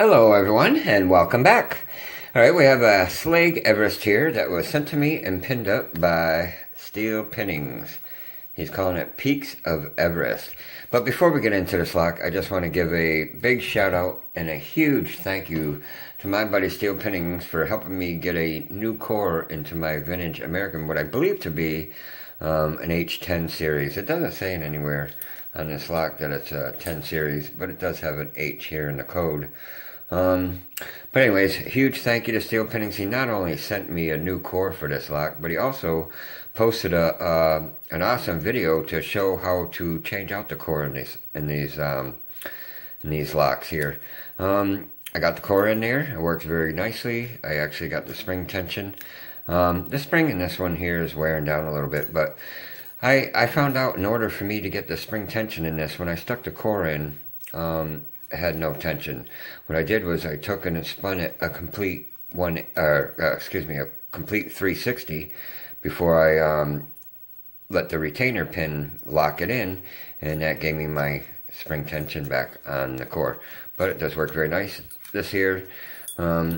Hello everyone and welcome back. Alright, we have a Schlage Everest here that was sent to me and pinned up by Steel Pinnings. He's calling it Peaks of Everest. But before we get into this lock, I just want to give a big shout out and a huge thank you to my buddy Steel Pinnings for helping me get a new core into my vintage American, what I believe to be an H10 series. It doesn't say it anywhere on this lock that it's a 10 series, but it does have an H here in the code. But anyways, huge thank you to Steel Pinnings. He not only sent me a new core for this lock, but he also posted an awesome video to show how to change out the core in these locks here. I got the core in there. It works very nicely. I actually got the spring tension. The spring in this one here is wearing down a little bit, but I found out in order for me to get the spring tension in this, when I stuck the core in, it had no tension. What I did was I took and spun it a complete a complete 360 before I let the retainer pin lock it in, and that gave me my spring tension back on the core. But it does work very nice. This here was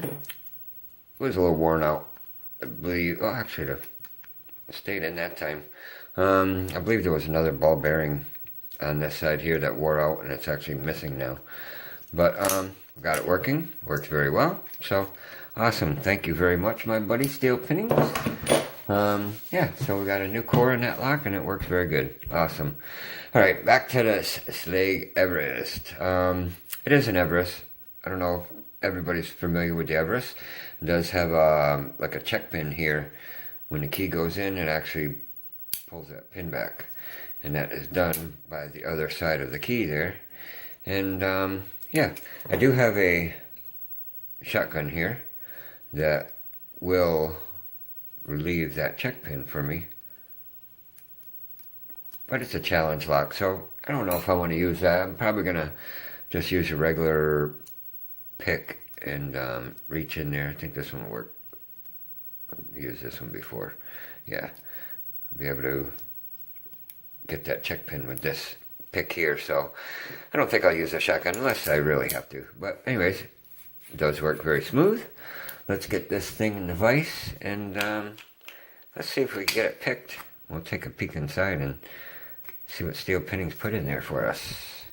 a little worn out. I believe, oh, actually it stayed in that time. I believe there was another ball bearing on this side here that wore out, and it's actually missing now. But got it working. Works very well. So awesome. Thank you very much, my buddy Steel Pinnings. Yeah, so we got a new core in that lock, and it works very good. Awesome. All right, back to this Schlage Everest. It is an Everest. I don't know if everybody's familiar with the Everest. It does have like a check pin here. When the key goes in, it actually pulls that pin back. And that is done by the other side of the key there. And yeah, I do have a shotgun here that will relieve that check pin for me. But it's a challenge lock, so I don't know if I want to use that. I'm probably going to just use a regular pick and reach in there. I think this one will work. I've used this one before. Yeah, I'll be able to get that check pin with this pick here, so I don't think I'll use a shotgun unless I really have to. But anyways, it does work very smooth. Let's get this thing in the vise, and let's see if we can get it picked. We'll take a peek inside and see what Steel Pinnings put in there for us.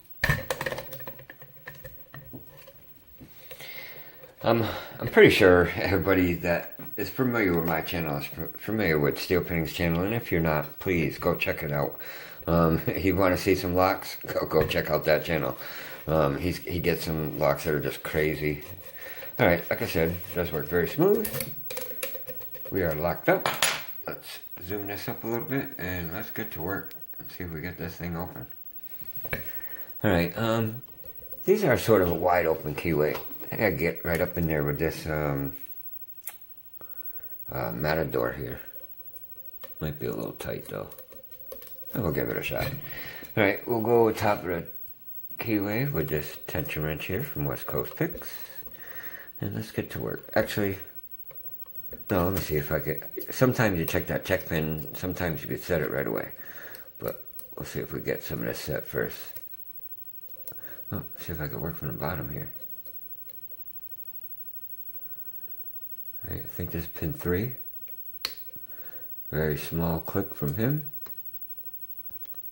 I'm pretty sure everybody that is familiar with my channel is familiar with Steel Pinnings channel, and if you're not, please go check it out. You want to see some locks? Go check out that channel. He gets some locks that are just crazy. All right, like I said, it does work very smooth. We are locked up. Let's zoom this up a little bit and let's get to work and see if we get this thing open. All right, these are sort of a wide open keyway. I gotta get right up in there with this Matador here. Might be a little tight though. We'll give it a shot. Alright, we'll go top of the keyway with this tension wrench here from West Coast Picks. And let's get to work. Actually, no, let me see if I could. Sometimes you check that check pin, sometimes you could set it right away. But we'll see if we get some of this set first. Oh, see if I can work from the bottom here. Alright, I think this is pin 3. Very small click from him.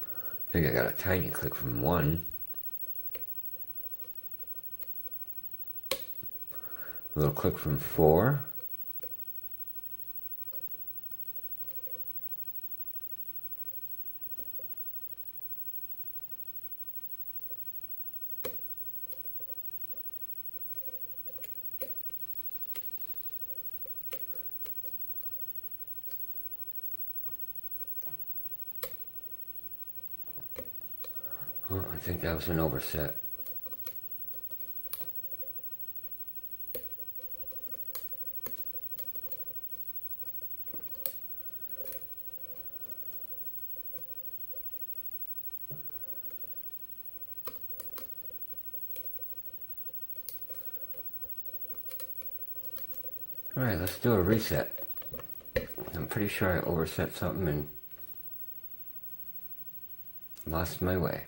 I think I got a tiny click from 1. A little click from 4. Oh, I think that was an overset. Alright, let's do a reset. I'm pretty sure I overset something and lost my way.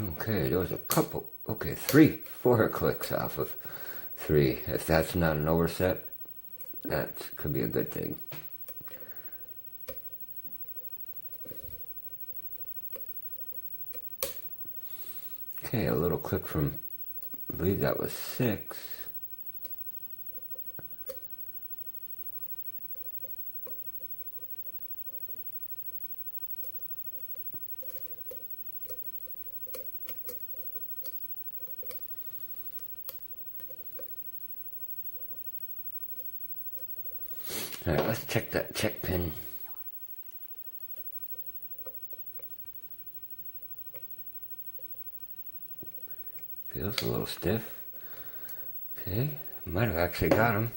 Okay, there was a couple, okay, 4 clicks off of 3. If that's not an overset, that could be a good thing. Okay, a little click from, I believe that was 6. Alright, let's check that check pin. Feels a little stiff. Okay, might have actually got him.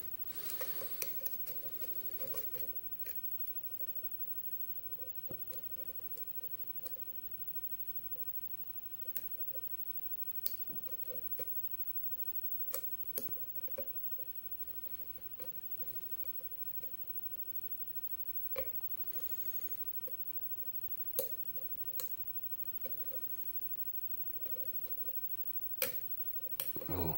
Oh.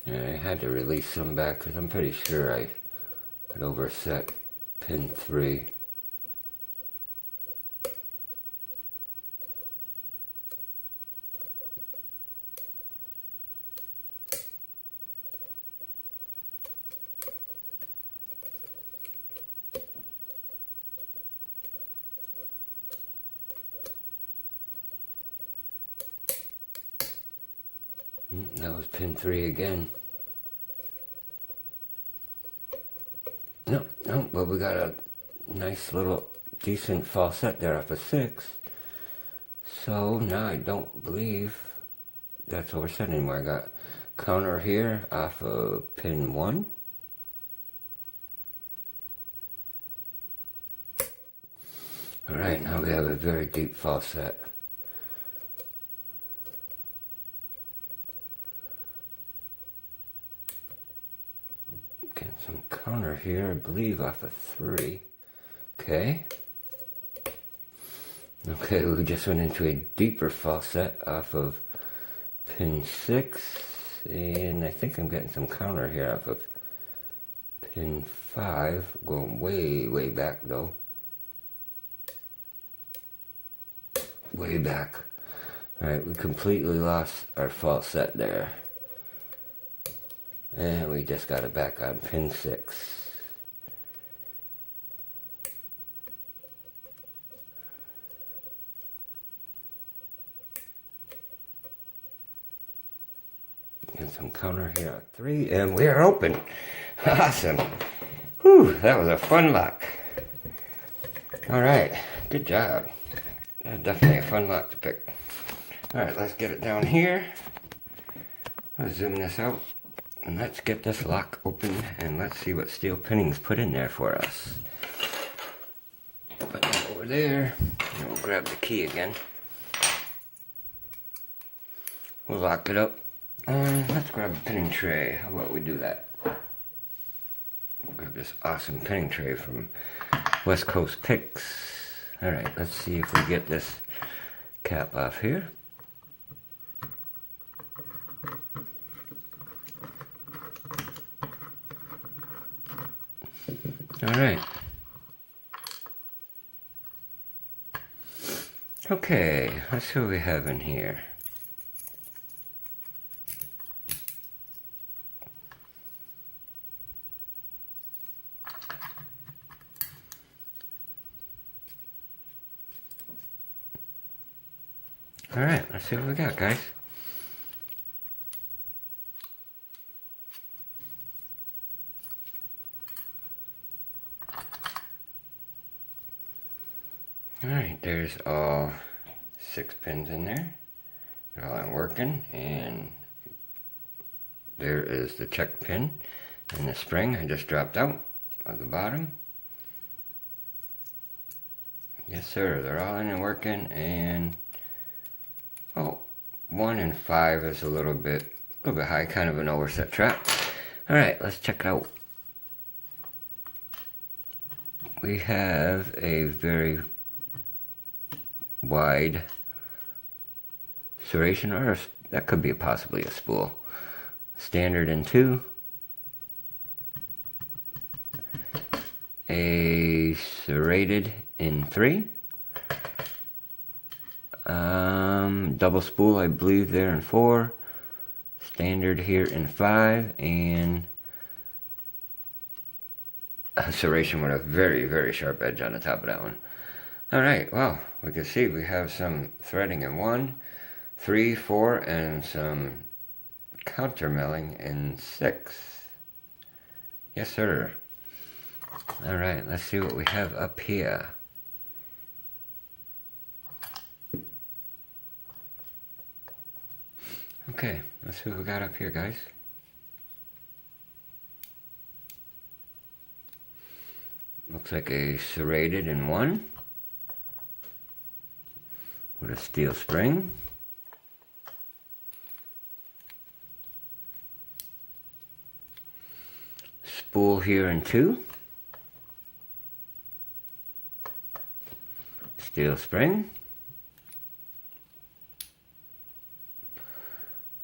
Yeah, I had to release some back because I'm pretty sure I had overset pin 3. That was pin 3 again. No, but we got a nice little decent falset there off of 6. So now I don't believe that's overset anymore. I got counter here off of pin 1. Alright, now we have a very deep falset. Getting some counter here, I believe, off of 3. Okay. Okay, we just went into a deeper falset off of pin 6. And I think I'm getting some counter here off of pin 5. Going way, way back though. Way back. Alright, we completely lost our falset there. And we just got it back on pin 6. And some counter here at 3, and we are open. Awesome. Whew, that was a fun lock. Alright, good job. That's definitely a fun lock to pick. Alright, let's get it down here. I'll zoom this out. And let's get this lock open and let's see what Steel Pinnings put in there for us. Put that over there, and we'll grab the key again. We'll lock it up. Let's grab a pinning tray. How about we do that? We'll grab this awesome pinning tray from West Coast Picks. Alright, let's see if we get this cap off here. Alright. Okay, let's see what we have in here. Alright, let's see what we got, guys. Alright, there's all 6 pins in there. They're all working, and there is the check pin and the spring I just dropped out of the bottom. Yes sir, they're all in and working, and oh, 1 and 5 is a little bit high, kind of an overset trap. Alright, let's check it out. we have a very wide serration, or that could be possibly a spool. Standard in 2. A serrated in 3. Double spool, I believe, there in 4. Standard here in 5, and a serration with a very, very sharp edge on the top of that one. Alright, well, we can see we have some threading in 1, 3, 4, and some countermilling in 6. Yes, sir. Alright, let's see what we have up here. Okay, let's see what we got up here, guys. Looks like a serrated in 1 with a steel spring. Spool here in 2. Steel spring.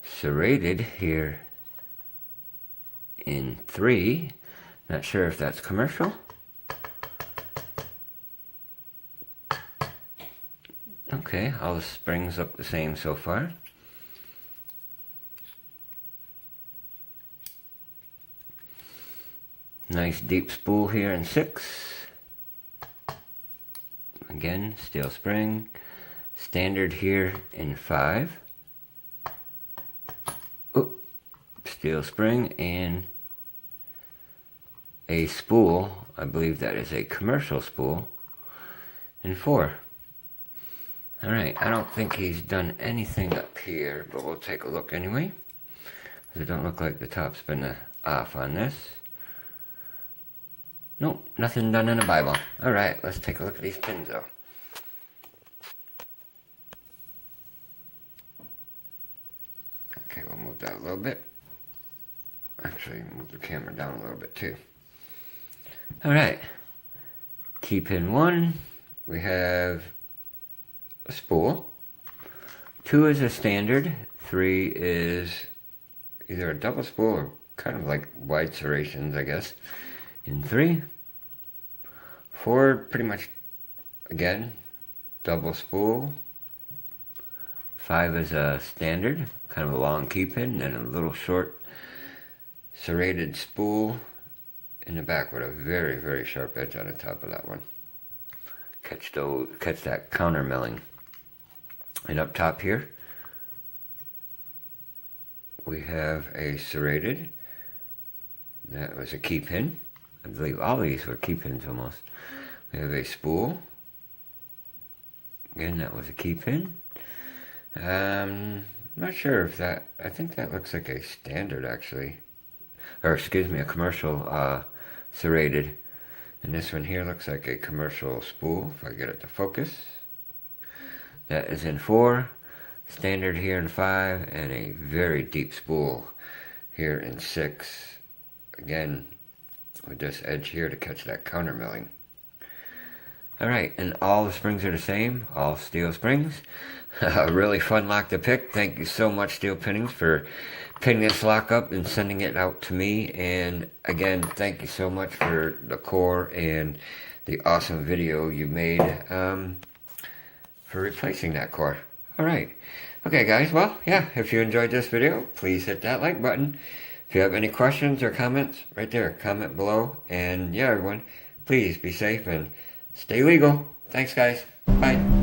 Serrated here in 3. Not sure if that's commercial. Okay, all the springs look the same so far. Nice deep spool here in 6. Again, steel spring. Standard here in 5. Steel spring and a spool. I believe that is a commercial spool in 4. Alright, I don't think he's done anything up here, but we'll take a look anyway. It don't look like the top's been off on this. Nope, nothing done in the Bible. Alright, let's take a look at these pins though. Okay, we'll move that a little bit. Actually, move the camera down a little bit too. Alright, key pin 1, we have a spool. 2 is a standard. 3 is either a double spool or kind of like wide serrations, I guess. In 3. 4, pretty much, again, double spool. 5 is a standard, kind of a long key pin, and a little short serrated spool in the back with a very, very sharp edge on the top of that one. Catch that counter milling. And up top here, we have a serrated. That was a key pin. I believe all these were key pins almost. We have a spool. Again, that was a key pin. Not sure if that, I think that looks like a standard actually. Or excuse me, a commercial serrated. And this one here looks like a commercial spool, if I get it to focus. That is in 4, standard here in 5, and a very deep spool here in 6. Again, with this edge here to catch that counter milling. Alright, and all the springs are the same, all steel springs. A really fun lock to pick. Thank you so much, Steel Pinnings, for pinning this lock up and sending it out to me. And again, thank you so much for the core and the awesome video you made for replacing that core. Alright. Okay, guys, well, yeah, if you enjoyed this video, please hit that like button. If you have any questions or comments, right there, comment below. And yeah, everyone, please be safe and stay legal. Thanks, guys. Bye.